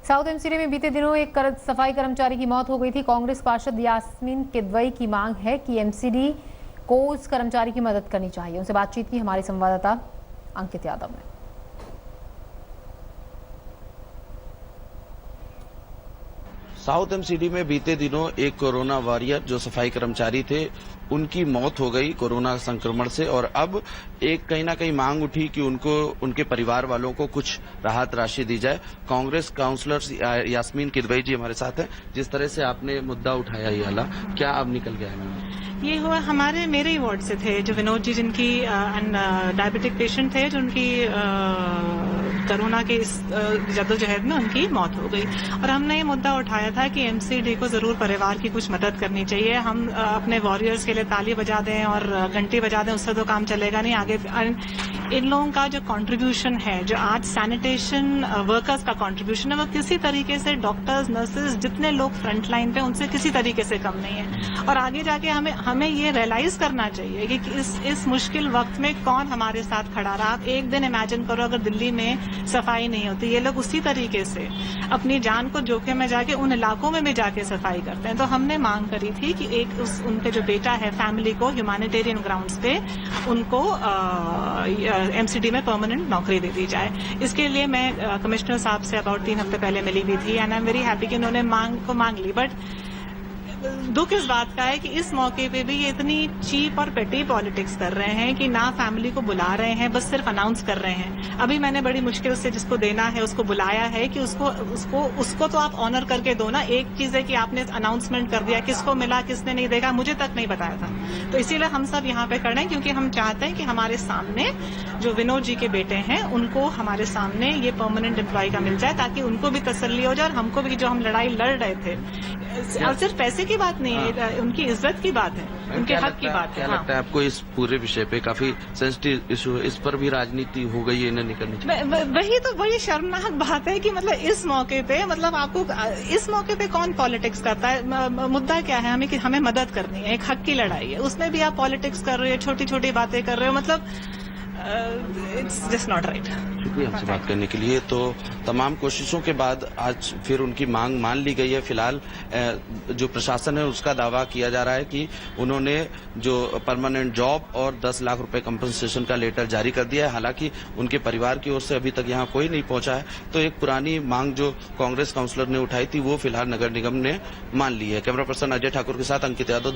South MCD में बीते दिनों एक सफाई कर्मचारी की मौत हो गई थी। कांग्रेस पार्षद यास्मीन किदवई की मांग है कि एमसीडी को उस कर्मचारी की मदद करनी चाहिए। उनसे बातचीत की हमारे संवाददाता अंकित यादव ने। साउथ एमसीडी में बीते दिनों एक कोरोना वॉरियर जो सफाई कर्मचारी थे, उनकी मौत हो गई कोरोना संक्रमण से। और अब एक कहीं ना कहीं मांग उठी कि उनको उनके परिवार वालों को कुछ राहत राशि दी जाए। कांग्रेस काउंसलर यास्मीन किदवई जी हमारे साथ हैं। जिस तरह से आपने मुद्दा उठाया ये वाला, क्या अब निकल गया है? ये हुआ मेरे ही वार्ड से थे, जो विनोद जी जिनकी डायबिटिक पेशेंट थे, जो उनकी कोरोना के इस जद्दोजहद में उनकी मौत हो गई। और हमने ये मुद्दा उठाया था कि एमसीडी को जरूर परिवार की कुछ मदद करनी चाहिए। हम अपने वॉरियर्स के लिए ताली बजा दें और घंटी बजा दें, उससे तो काम चलेगा नहीं। आगे इन लोगों का जो कंट्रीब्यूशन है, जो आज सैनिटेशन वर्कर्स का कंट्रीब्यूशन है, वो किसी तरीके से डॉक्टर्स, नर्सेज, जितने लोग फ्रंट लाइन पे, उनसे किसी तरीके से कम नहीं है। और आगे जाके हमें ये रियलाइज करना चाहिए कि इस मुश्किल वक्त में कौन हमारे साथ खड़ा रहा। आप एक दिन इमेजिन करो अगर दिल्ली में सफाई नहीं होती, ये लोग उसी तरीके से अपनी जान को जोखिम में जाके उन इलाकों में भी जाके सफाई करते हैं। तो हमने मांग करी थी कि उनके जो बेटा है, फैमिली को ह्यूमैनिटेरियन ग्राउंड्स पे उनको एमसीडी में परमानेंट नौकरी दे दी जाए। इसके लिए मैं कमिश्नर साहब से अबाउट 3 हफ्ते पहले मिली हुई थी and I am very happy कि उन्होंने मांग ली। बट दुख इस बात का है कि इस मौके पे भी ये इतनी चीप और पेटी पॉलिटिक्स कर रहे हैं कि ना फैमिली को बुला रहे हैं, बस सिर्फ अनाउंस कर रहे हैं। अभी मैंने बड़ी मुश्किल से जिसको देना है उसको बुलाया है कि उसको तो आप ऑनर करके दो ना। एक चीज है कि आपने अनाउंसमेंट कर दिया, किसको मिला किसने नहीं देखा, मुझे तक नहीं बताया था। तो इसीलिए हम सब यहाँ पे कर रहे हैं, क्योंकि हम चाहते हैं कि हमारे सामने जो विनोद जी के बेटे हैं, उनको हमारे सामने ये परमानेंट एम्प्लॉय का मिल जाए, ताकि उनको भी तसल्ली हो जाए और हमको भी, जो हम लड़ाई लड़ रहे थे, और सिर्फ पैसे की बात नहीं है, उनकी इज्जत की बात है, उनके हक की बात है। क्या लगता है आपको इस पूरे विषय पे? काफी सेंसिटिव इशू, इस पर भी राजनीति हो गई है, इन्हें निकलनी चाहिए। वही तो बड़ी शर्मनाक बात है कि मतलब इस मौके पे, मतलब आपको इस मौके पे कौन पॉलिटिक्स करता है? मुद्दा क्या है? हमें मदद करनी है, एक हक की लड़ाई है, उसमें भी आप पॉलिटिक्स कर रहे हो, छोटी छोटी बातें कर रहे हो, मतलब इट्स जस्ट नॉट राइट। शुक्रिया हमसे बात करने के लिए। तो तमाम कोशिशों के बाद आज फिर उनकी मांग मान ली गई है। फिलहाल जो प्रशासन है उसका दावा किया जा रहा है कि उन्होंने जो परमानेंट जॉब और 10 लाख रुपए कंपनसेशन का लेटर जारी कर दिया है। हालांकि उनके परिवार की ओर से अभी तक यहाँ कोई नहीं पहुंचा है। तो एक पुरानी मांग जो कांग्रेस काउंसलर ने उठाई थी, वो फिलहाल नगर निगम ने मान ली है। कैमरा पर्सन अजय ठाकुर के साथ अंकित यादव।